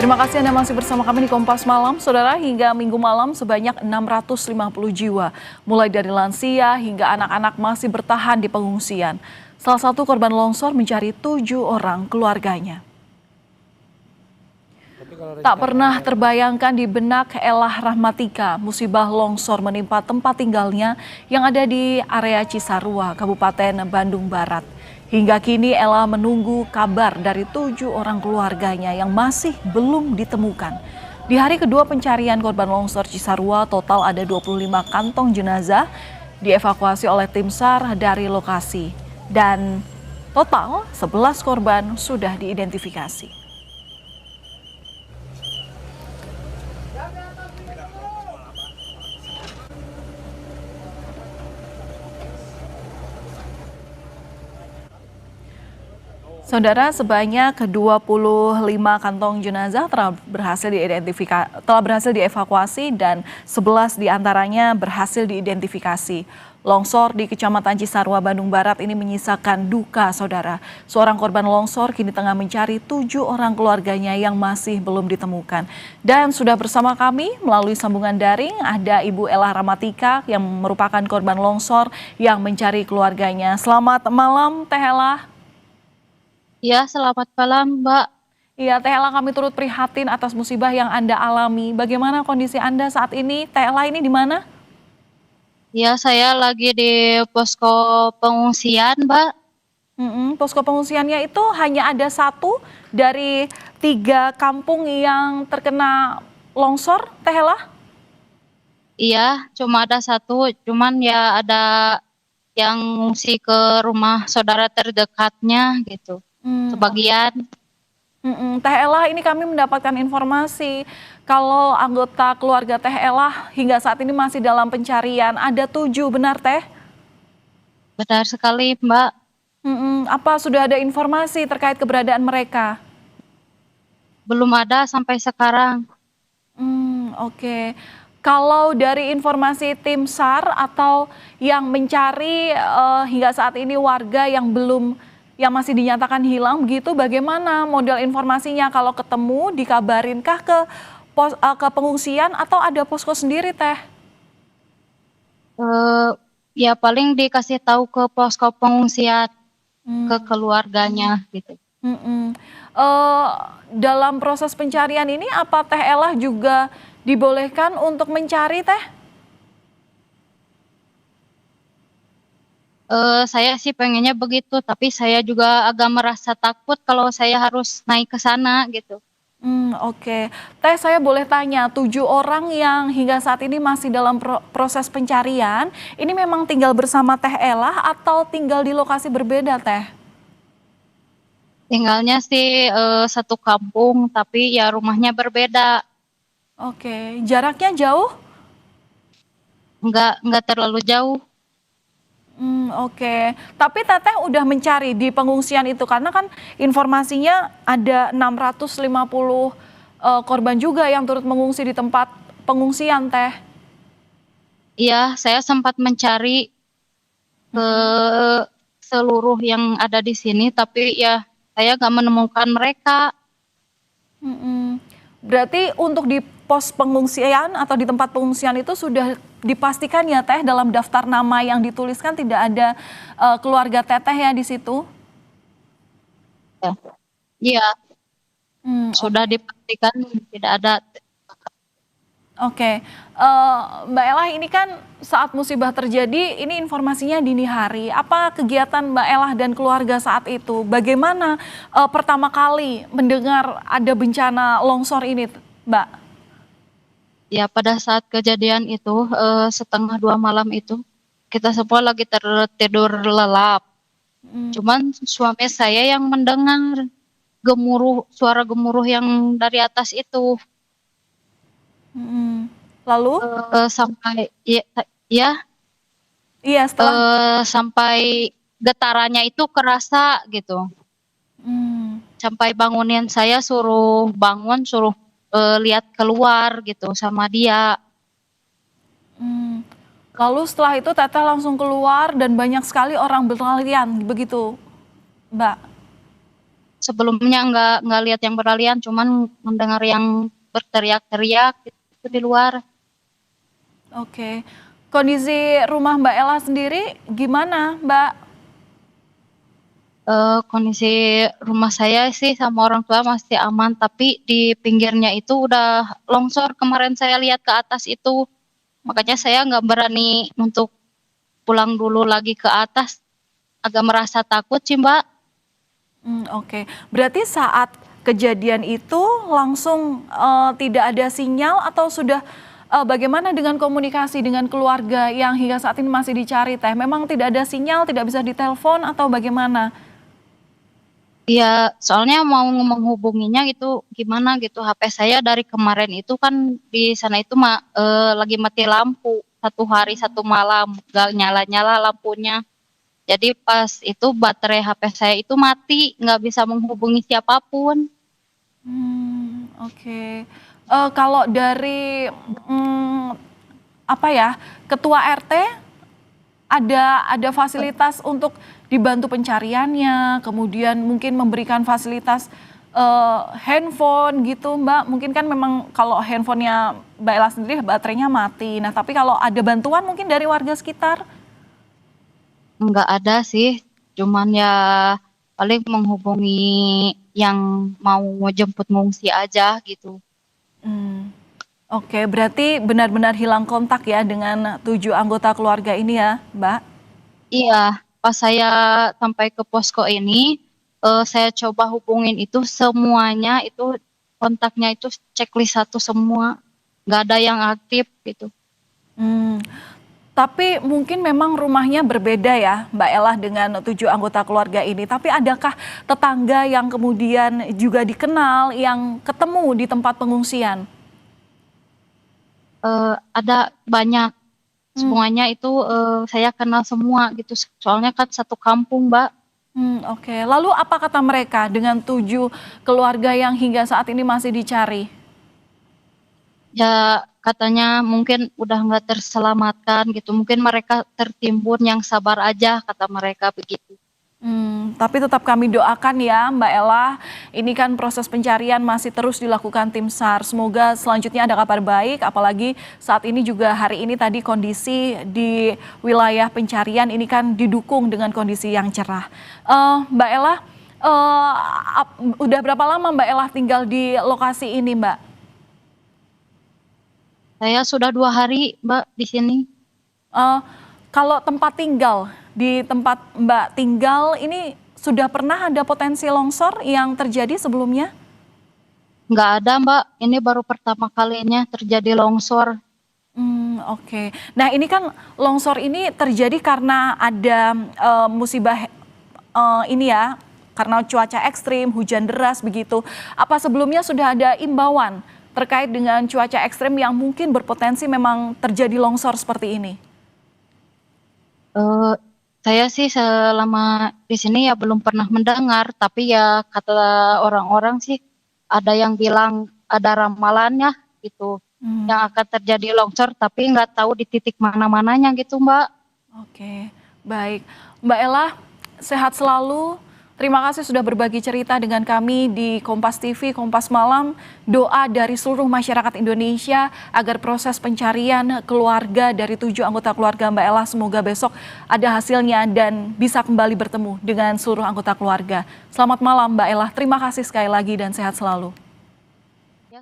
Terima kasih Anda masih bersama kami di Kompas Malam. Saudara, hingga Minggu malam sebanyak 650 jiwa, mulai dari lansia hingga anak-anak masih bertahan di pengungsian. Salah satu korban longsor mencari 7 orang keluarganya. Tak pernah terbayangkan di benak Elah Rahmatika, musibah longsor menimpa tempat tinggalnya yang ada di area Cisarua, Kabupaten Bandung Barat. Hingga kini Ella menunggu kabar dari 7 orang keluarganya yang masih belum ditemukan. Di hari kedua pencarian korban longsor Cisarua, total ada 25 kantong jenazah dievakuasi oleh tim SAR dari lokasi. Dan total 11 korban sudah diidentifikasi. Saudara, sebanyak 25 kantong jenazah telah berhasil dievakuasi dan 11 diantaranya berhasil diidentifikasi. Longsor di Kecamatan Cisarua, Bandung Barat ini menyisakan duka, saudara. Seorang korban longsor kini tengah mencari 7 orang keluarganya yang masih belum ditemukan. Dan sudah bersama kami melalui sambungan daring ada Ibu Elah Rahmatika yang merupakan korban longsor yang mencari keluarganya. Selamat malam, Teh Elah. Ya, selamat malam, Mbak. Iya, Teh Ella, kami turut prihatin atas musibah yang Anda alami. Bagaimana kondisi Anda saat ini? Teh Ella ini di mana? Ya, saya lagi di posko pengungsian, Mbak. Posko pengungsiannya itu hanya ada satu dari 3 kampung yang terkena longsor, Teh Ella? Iya, cuma ada satu, cuman ya ada yang ngungsi ke rumah saudara terdekatnya gitu. Oh. Sebagian. Teh Ella, ini kami mendapatkan informasi kalau anggota keluarga Teh Ella hingga saat ini masih dalam pencarian. Ada 7, benar Teh? Benar sekali, Mbak. Apa sudah ada informasi terkait keberadaan mereka? Belum ada sampai sekarang. Oke. Kalau dari informasi tim SAR atau yang mencari hingga saat ini warga yang masih dinyatakan hilang begitu, bagaimana model informasinya? Kalau ketemu dikabarinkah ke pengungsian atau ada posko sendiri, Teh? Eh, Ya paling dikasih tahu ke posko pengungsian ke Hmm. keluarganya gitu. Mm-mm. Eh, dalam proses pencarian ini apa Teh Elah juga dibolehkan untuk mencari, Teh? Saya sih pengennya begitu, tapi saya juga agak merasa takut kalau saya harus naik ke sana gitu. Oke. Teh, saya boleh tanya, 7 orang yang hingga saat ini masih dalam proses pencarian, ini memang tinggal bersama Teh Elah atau tinggal di lokasi berbeda, Teh? Tinggalnya sih satu kampung, tapi ya rumahnya berbeda, Oke, jaraknya jauh? nggak terlalu jauh. Oke. Tapi Teteh udah mencari di pengungsian itu karena kan informasinya ada 650 korban juga yang turut mengungsi di tempat pengungsian, Teh. Iya, saya sempat mencari ke seluruh yang ada di sini, tapi ya saya nggak menemukan mereka. Mm-mm. Berarti untuk di pos pengungsian atau di tempat pengungsian itu sudah dipastikan ya Teh dalam daftar nama yang dituliskan tidak ada keluarga Teteh ya di situ? Ya, iya, sudah Oke. dipastikan tidak ada. Oke, Mbak Elah ini kan saat musibah terjadi ini informasinya dini hari. Apa kegiatan Mbak Elah dan keluarga saat itu? Bagaimana pertama kali mendengar ada bencana longsor ini, Mbak? Ya, pada saat kejadian itu, setengah 2 malam itu, kita semua lagi tertidur lelap. Cuman suami saya yang mendengar suara gemuruh yang dari atas itu. Lalu, Sampai ya, ya iya setelah. sampai getarannya itu kerasa gitu. Hmm, Sampai bangunin saya suruh bangun, suruh lihat keluar gitu sama dia. hmm. Lalu setelah itu Teteh langsung keluar dan banyak sekali orang berlarian begitu, Mbak. sebelumnya nggak lihat yang berlarian, cuman mendengar yang berteriak-teriak itu di luar. Oke. Kondisi rumah Mbak Ella sendiri gimana, Mbak? Kondisi rumah saya sih sama orang tua masih aman, tapi di pinggirnya itu udah longsor. Kemarin saya lihat ke atas itu, makanya saya nggak berani untuk pulang dulu lagi ke atas. Agak merasa takut sih, Mbak. Oke. Berarti saat kejadian itu langsung tidak ada sinyal atau sudah bagaimana dengan komunikasi dengan keluarga yang hingga saat ini masih dicari Teh? Memang tidak ada sinyal, tidak bisa ditelepon atau bagaimana? Iya, soalnya mau menghubunginya gitu gimana gitu. HP saya dari kemarin itu kan di sana itu lagi mati lampu 1 hari 1 malam, gak nyala-nyala lampunya. Jadi pas itu baterai HP saya itu mati, nggak bisa menghubungi siapapun. Oke. Kalau dari apa ya, ketua RT ada fasilitas untuk dibantu pencariannya, kemudian mungkin memberikan fasilitas handphone gitu, Mbak. Mungkin kan memang kalau handphonenya Mbak Ella sendiri baterainya mati. Nah, tapi kalau ada bantuan mungkin dari warga sekitar? Nggak ada sih, cuman ya paling menghubungi yang mau jemput ngungsi aja gitu. Hmm. Oke, berarti benar-benar hilang kontak ya dengan 7 anggota keluarga ini ya, Mbak? Iya, pas saya sampai ke posko ini, saya coba hubungin itu semuanya itu kontaknya itu checklist satu semua, nggak ada yang aktif gitu. Hmm. Tapi mungkin memang rumahnya berbeda ya, Mbak Ella dengan 7 anggota keluarga ini. Tapi adakah tetangga yang kemudian juga dikenal, yang ketemu di tempat pengungsian? Ada banyak, Hmm, semuanya itu saya kenal semua gitu. Soalnya kan satu kampung, Mbak. oke. Lalu apa kata mereka dengan 7 keluarga yang hingga saat ini masih dicari? Ya katanya mungkin udah nggak terselamatkan gitu. Mungkin mereka tertimbun, yang sabar aja kata mereka begitu. Tapi tetap kami doakan ya Mbak Ella, ini kan proses pencarian masih terus dilakukan tim SAR. Semoga selanjutnya ada kabar baik, apalagi saat ini juga hari ini tadi kondisi di wilayah pencarian ini kan didukung dengan kondisi yang cerah. Mbak Ella, eh, udah berapa lama Mbak Ella tinggal di lokasi ini Mbak? Saya sudah 2 hari, Mbak, di sini. Eh, Kalau tempat tinggal, di tempat Mbak tinggal ini sudah pernah ada potensi longsor yang terjadi sebelumnya? Nggak ada, Mbak. Ini baru pertama kalinya terjadi longsor. Oke. Nah, ini kan longsor ini terjadi karena ada musibah ini ya, karena cuaca ekstrim, hujan deras begitu. Apa sebelumnya sudah ada imbauan terkait dengan cuaca ekstrim yang mungkin berpotensi memang terjadi longsor seperti ini? Eh, saya sih selama di sini ya belum pernah mendengar, tapi ya kata orang-orang sih ada yang bilang ada ramalannya gitu, Hmm, yang akan terjadi longsor, tapi nggak tahu di titik mana-mananya gitu, Mbak. oke, baik. Mbak Ella, sehat selalu. Terima kasih sudah berbagi cerita dengan kami di Kompas TV, Kompas Malam. Doa dari seluruh masyarakat Indonesia agar proses pencarian keluarga dari 7 anggota keluarga Mbak Ella semoga besok ada hasilnya dan bisa kembali bertemu dengan seluruh anggota keluarga. Selamat malam Mbak Ella, terima kasih sekali lagi dan sehat selalu.